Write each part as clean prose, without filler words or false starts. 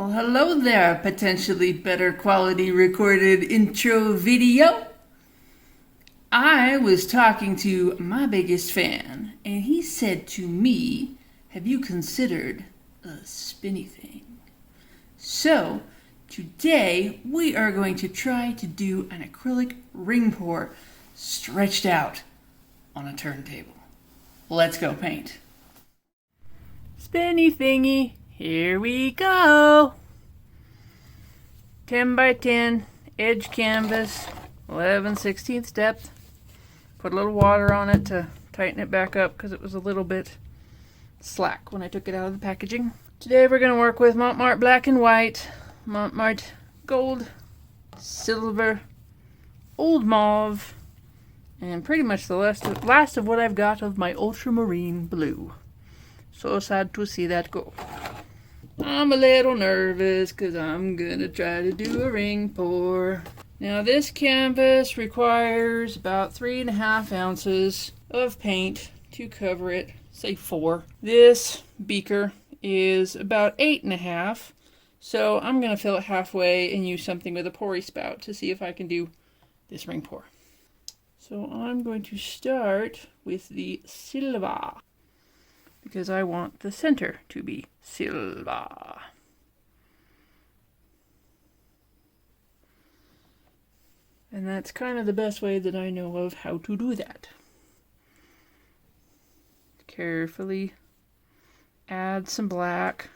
Well, hello there, potentially better quality recorded intro video. I was talking to my biggest fan, and he said to me, have you considered a spinny thing? So, today we are going to try to do an acrylic ring pour stretched out on a turntable. Let's go paint. Spinny thingy. Here we go! 10 by 10, edge canvas, 11/16 depth. Put a little water on it to tighten it back up because it was a little bit slack when I took it out of the packaging. Today we're going to work with Mont black and white, Mont gold, silver, old mauve, and pretty much the last of what I've got of my ultramarine blue. So sad to see that go. I'm a little nervous because I'm going to try to do a ring pour. Now this canvas requires about 3.5 ounces of paint to cover it, say 4. This beaker is about 8.5, so I'm going to fill it halfway and use something with a pouring spout to see if I can do this ring pour. So I'm going to start with the silver, because I want the center to be silver. And that's kind of the best way that I know of how to do that. Carefully add some black,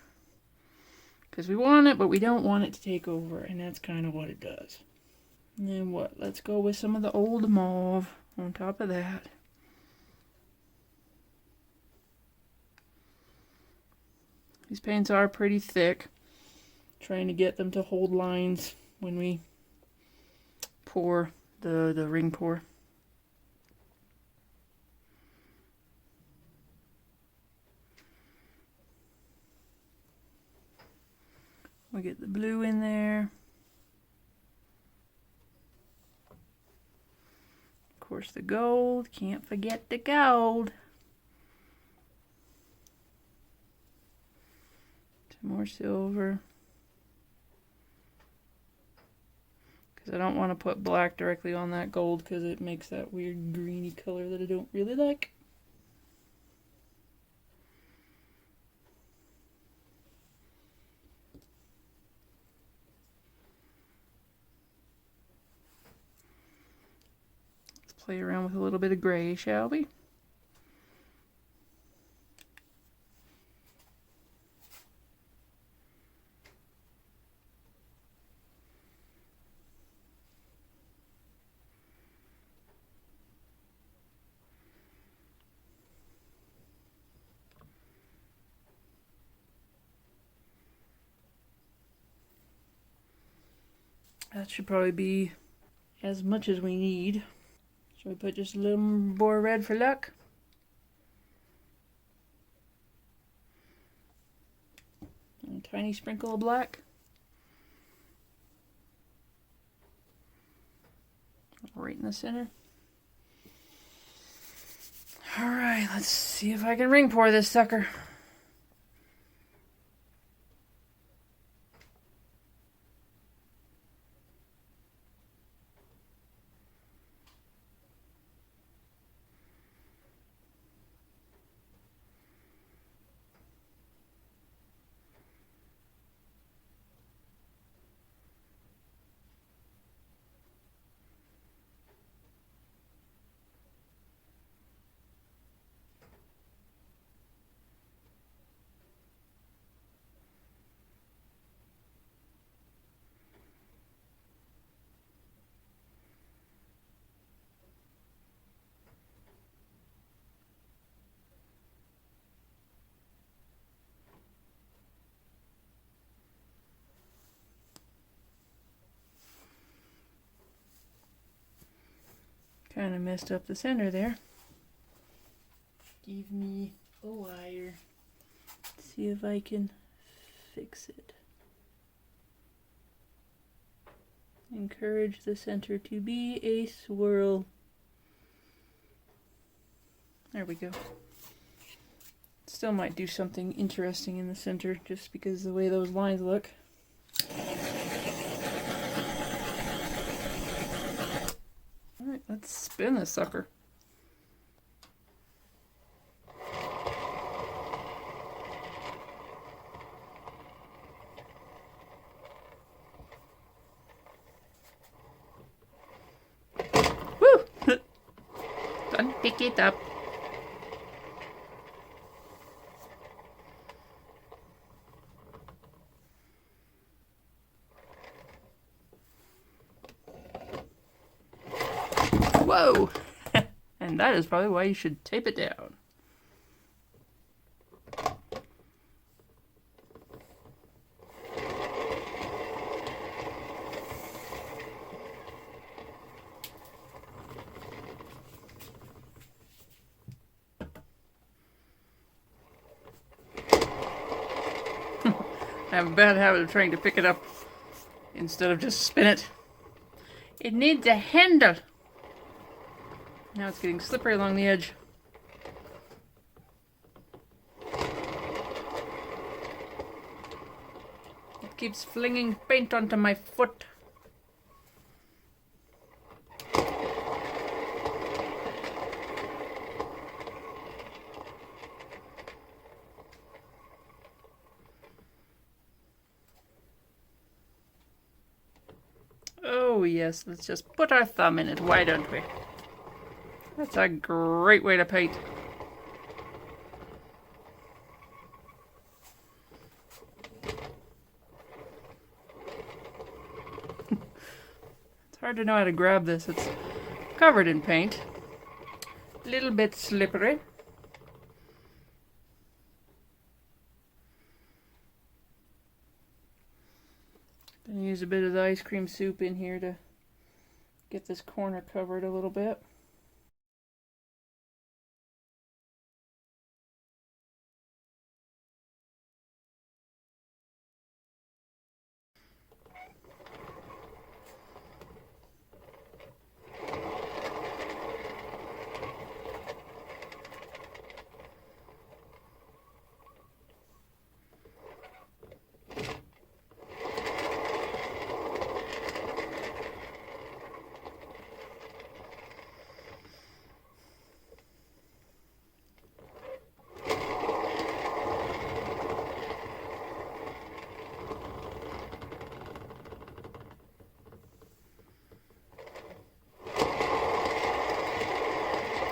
because we want it, but we don't want it to take over, and that's kind of what it does. And then what? Let's go with some of the old mauve on top of that. These paints are pretty thick, trying to get them to hold lines when we pour the ring pour. We get the blue in there. Of course the gold, can't forget the gold. More silver, because I don't want to put black directly on that gold because it makes that weird greeny color that I don't really like. Let's play around with a little bit of gray, shall we? That should probably be as much as we need. Should we put just a little more red for luck? And a tiny sprinkle of black. Right in the center. Alright, let's see if I can ring pour this sucker. Kind of messed up the center there. Give me a wire. See if I can fix it. Encourage the center to be a swirl. There we go. Still might do something interesting in the center just because of the way those lines look. Alright, let's spin this sucker. Woo! Don't pick it up. Whoa! And that is probably why you should tape it down. I have a bad habit of trying to pick it up instead of just spin it. It needs a handle. Now it's getting slippery along the edge. It keeps flinging paint onto my foot. Oh yes, let's just put our thumb in it, why don't we? That's a great way to paint. It's hard to know how to grab this. It's covered in paint. A little bit slippery. Gonna use a bit of the ice cream soup in here to get this corner covered a little bit.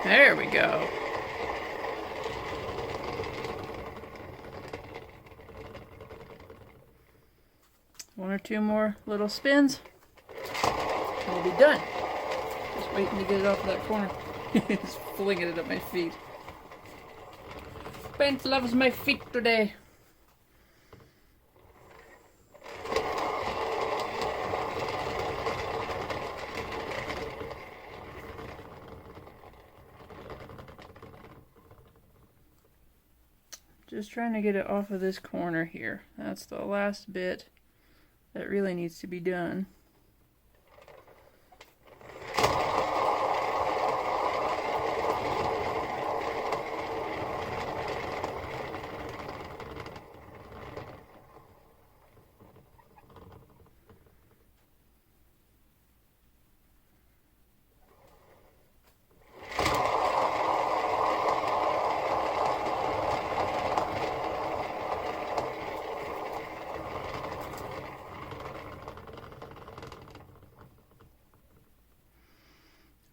There we go. One or two more little spins. And we'll be done. Just waiting to get it off of that corner. Just flinging it at my feet. Paint loves my feet today. Just trying to get it off of this corner here. That's the last bit that really needs to be done.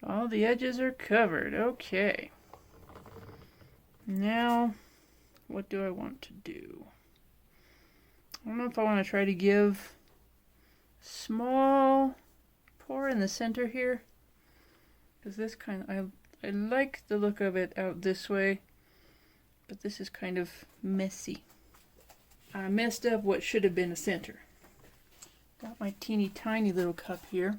All the edges are covered. Okay. Now, what do I want to do? I don't know if I want to try to give a small pour in the center here. Because this kind of, I like the look of it out this way. But this is kind of messy. I messed up what should have been a center. Got my teeny tiny little cup here.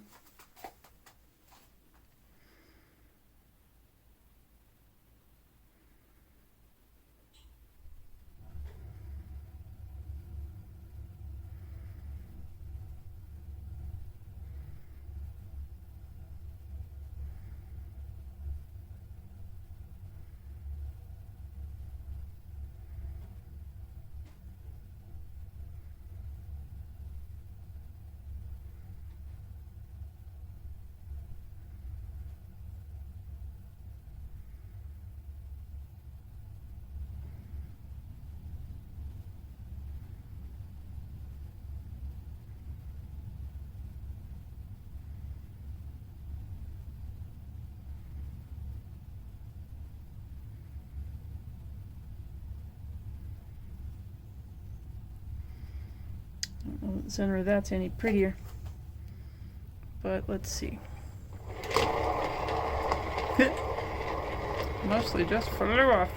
I don't know that the center of that's any prettier, but let's see. Mostly just flew off.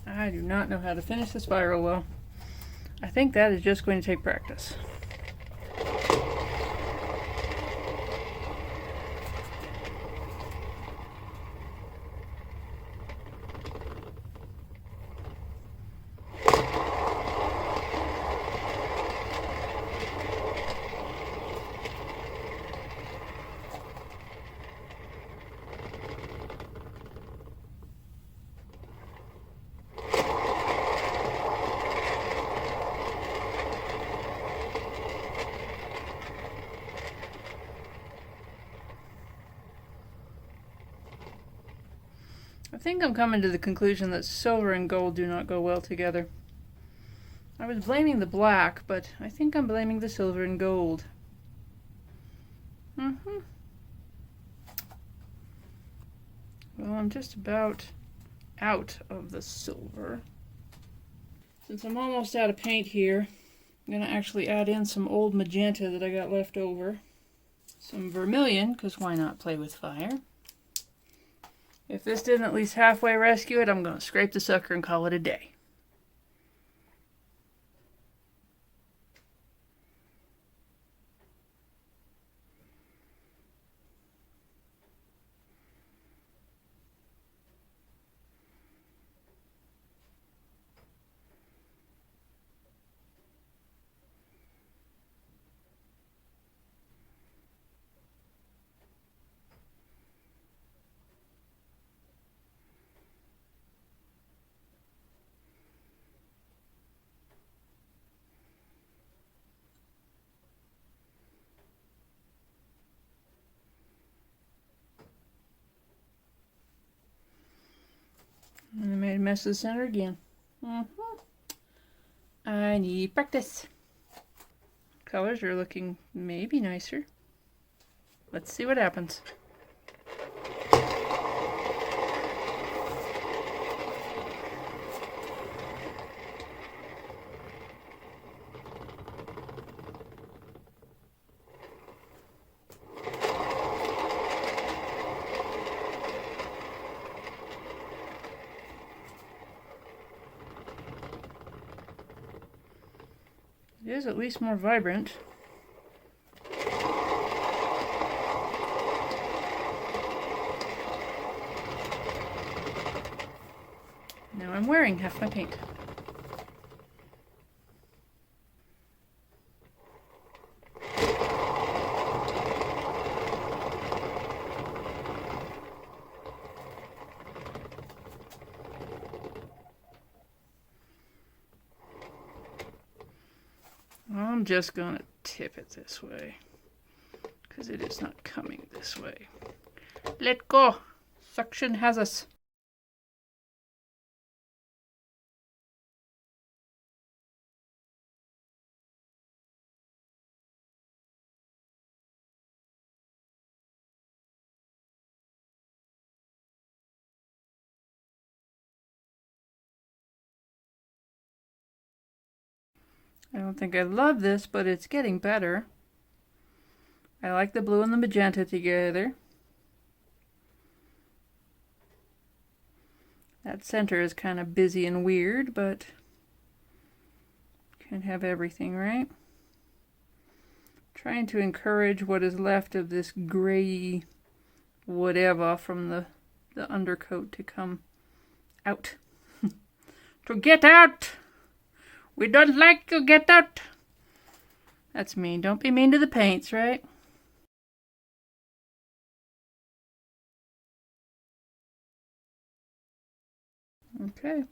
I do not know how to finish the spiral well. I think that is just going to take practice. I think I'm coming to the conclusion that silver and gold do not go well together. I was blaming the black, but I think I'm blaming the silver and gold. Well, I'm just about out of the silver. Since I'm almost out of paint here, I'm going to actually add in some old magenta that I got left over. Some vermilion, because why not play with fire? If this didn't at least halfway rescue it, I'm going to scrape the sucker and call it a day. And I made a mess of the center again. I need practice. Colors are looking maybe nicer. Let's see what happens. It is at least more vibrant. Now I'm wearing half my paint. I'm just gonna tip it this way because it is not coming this way. Let go! Suction has us. I don't think I love this, but it's getting better. I like the blue and the magenta together. That center is kind of busy and weird, but can't have everything, right? Trying to encourage what is left of this gray whatever from the undercoat to come out. To get out! We don't like to get out! That's mean. Don't be mean to the paints, right? Okay.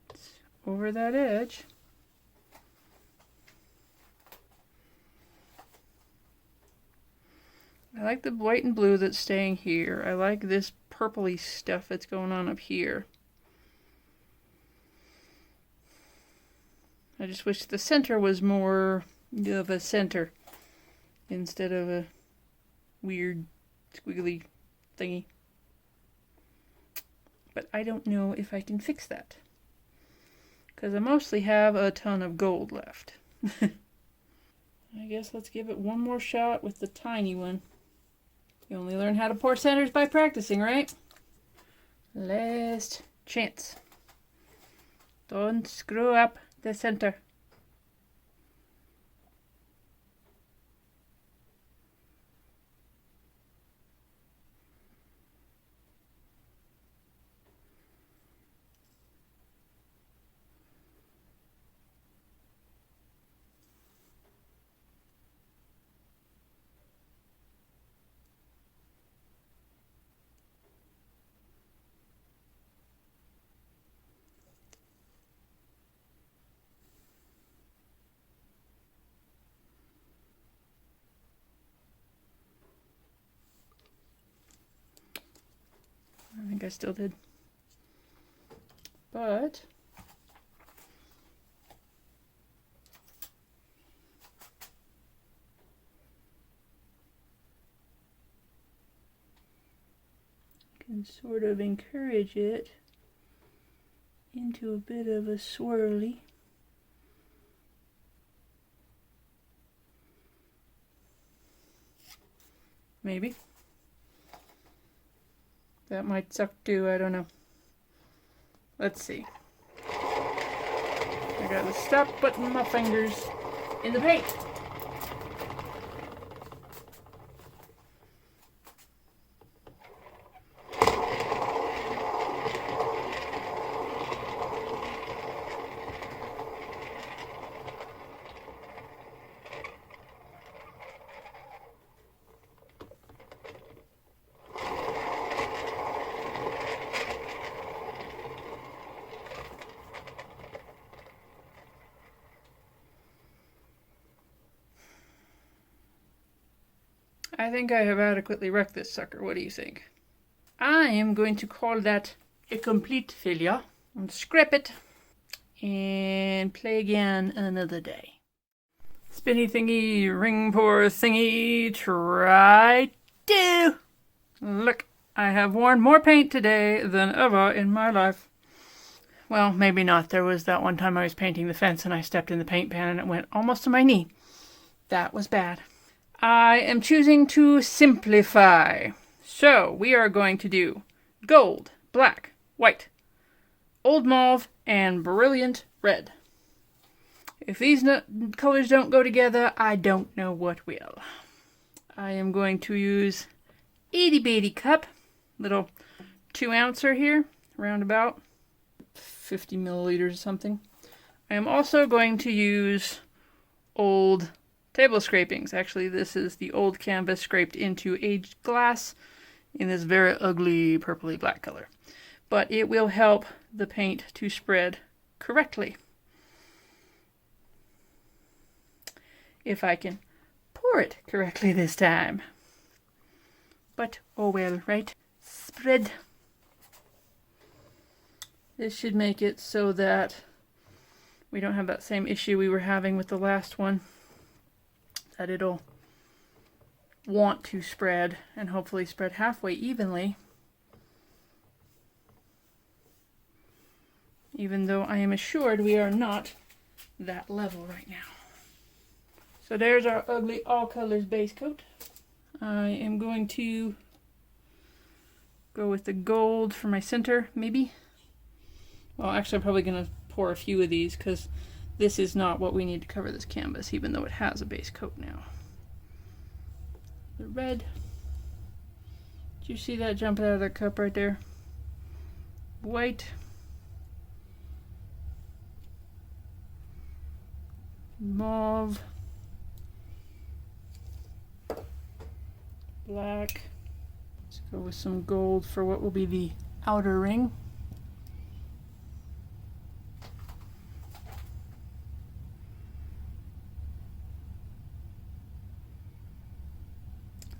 It's over that edge. I like the white and blue that's staying here. I like this purpley stuff that's going on up here. I just wish the center was more of a center instead of a weird squiggly thingy. But I don't know if I can fix that, because I mostly have a ton of gold left. I guess let's give it one more shot with the tiny one. You only learn how to pour centers by practicing, right? Last chance. Don't screw up the center. I think I still did. But can sort of encourage it into a bit of a swirly. Maybe. That might suck too, I don't know. Let's see. I gotta stop putting my fingers in the paint. I think I have adequately wrecked this sucker. What do you think? I am going to call that a complete failure and scrap it and play again another day. Spinny thingy, ring pour thingy, try to. Look, I have worn more paint today than ever in my life. Well, maybe not. There was that one time I was painting the fence and I stepped in the paint pan and it went almost to my knee. That was bad. I am choosing to simplify. So we are going to do gold, black, white, old mauve, and brilliant red. If these colors don't go together, I don't know what will. I am going to use itty bitty cup, little 2-ouncer here, around about 50 milliliters or something. I am also going to use old table scrapings. Actually, this is the old canvas scraped into aged glass in this very ugly purpley black color. But it will help the paint to spread correctly. If I can pour it correctly this time. But, oh well, right? Spread. This should make it so that we don't have that same issue we were having with the last one. That it'll want to spread and hopefully spread halfway evenly. Even though I am assured we are not that level right now. So there's our ugly all colors base coat. I am going to go with the gold for my center, maybe. Well, actually I'm probably going to pour a few of these because this is not what we need to cover this canvas, even though it has a base coat now. The red. Did you see that jumping out of the cup right there? White. Mauve. Black. Let's go with some gold for what will be the outer ring.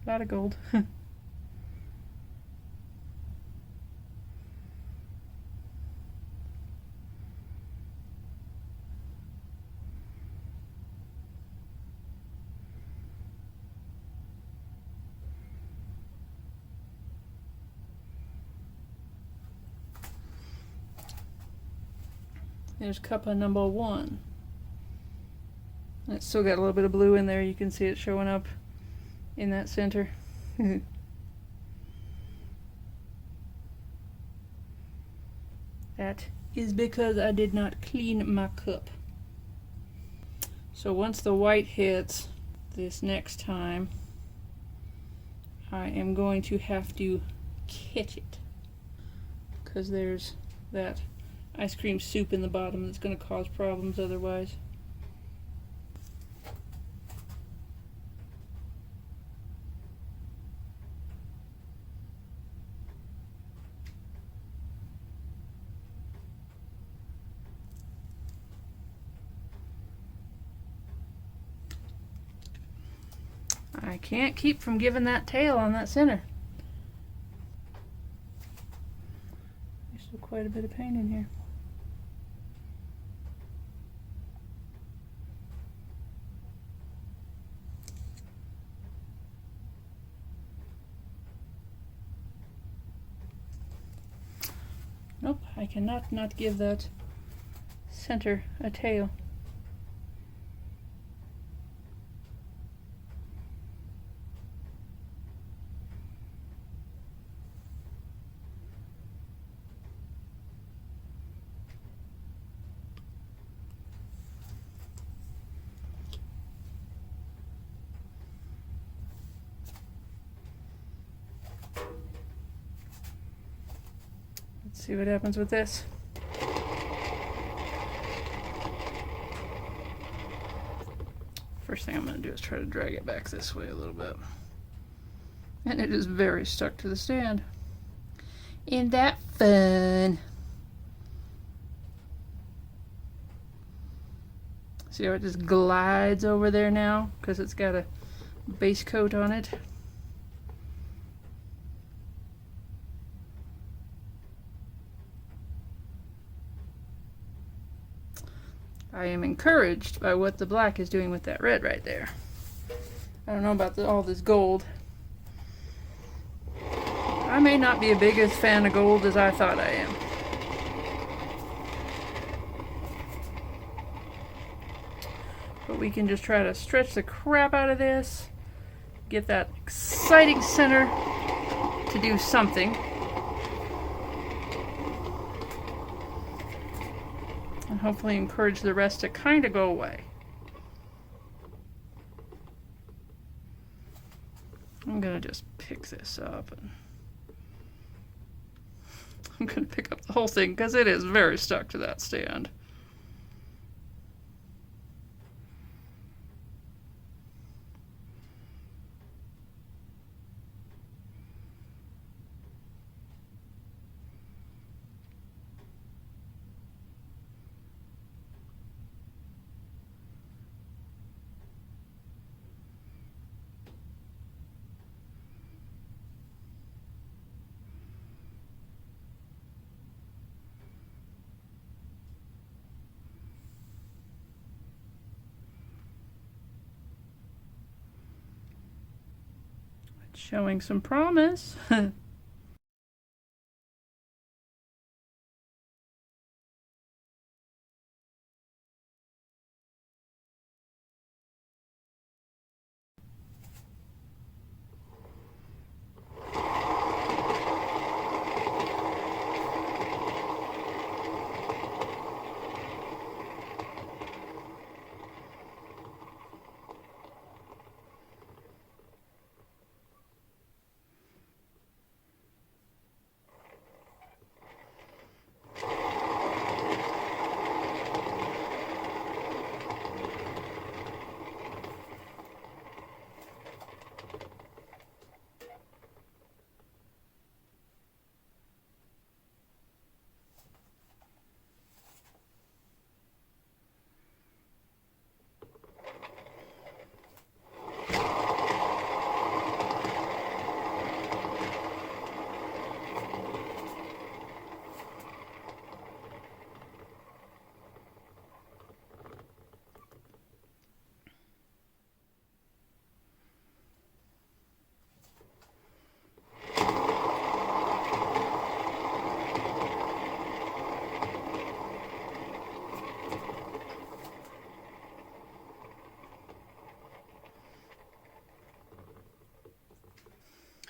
A lot of gold. There's cuppa number 1. And it's still got a little bit of blue in there. You can see it showing up in that center. That is because I did not clean my cup. So once the white hits this next time, I am going to have to catch it, because there's that ice cream soup in the bottom that's going to cause problems otherwise. I can't keep from giving that tail on that center. There's still quite a bit of paint in here. Nope, I cannot not give that center a tail. Let's see what happens with this. First thing I'm going to do is try to drag it back this way a little bit. And it is very stuck to the stand. Isn't that fun? See how it just glides over there now? Because it's got a base coat on it. I am encouraged by what the black is doing with that red right there. I don't know about all this gold. I may not be a biggest fan of gold as I thought I am. But we can just try to stretch the crap out of this, get that exciting center to do something. And hopefully encourage the rest to kind of go away. I'm going to just pick this up. And I'm going to pick up the whole thing because it is very stuck to that stand. Showing some promise.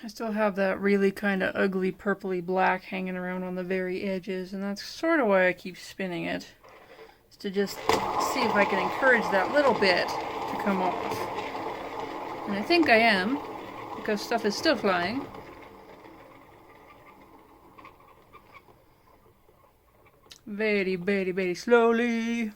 I still have that really kind of ugly purpley black hanging around on the very edges, and that's sort of why I keep spinning it. Is to just see if I can encourage that little bit to come off. And I think I am, because stuff is still flying. Very, very, very slowly.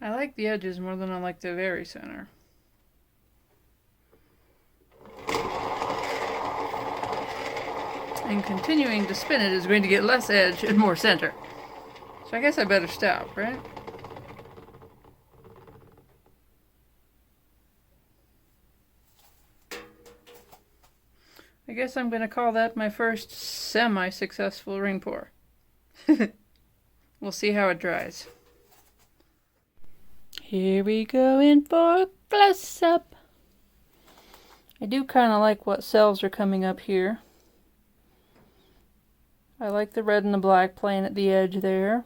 I like the edges more than I like the very center. And continuing to spin it is going to get less edge and more center. So I guess I better stop, right? I guess I'm going to call that my first semi-successful ring pour. We'll see how it dries. Here we go in for a close-up. I do kind of like what cells are coming up here. I like the red and the black playing at the edge there.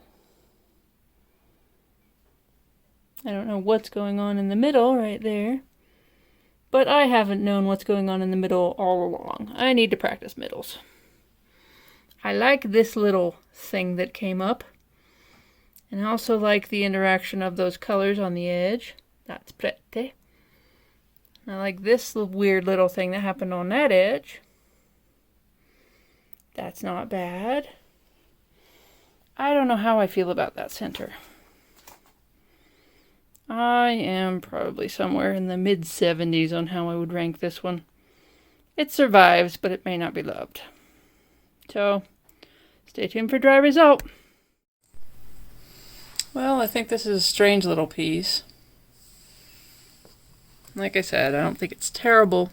I don't know what's going on in the middle right there. But I haven't known what's going on in the middle all along. I need to practice middles. I like this little thing that came up. And I also like the interaction of those colors on the edge. That's pretty. I like this weird little thing that happened on that edge. That's not bad. I don't know how I feel about that center. I am probably somewhere in the mid-70s on how I would rank this one. It survives, but it may not be loved. So, stay tuned for dry result. Well, I think this is a strange little piece. Like I said, I don't think it's terrible.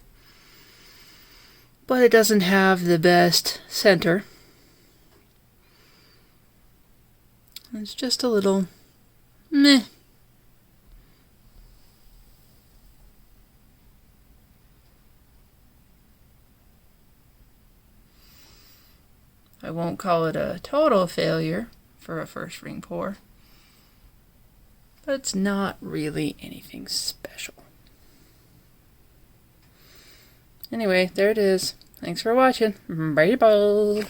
But it doesn't have the best center. It's just a little meh. I won't call it a total failure for a first ring pour. But it's not really anything special. Anyway, there it is. Thanks for watching. Bye bye.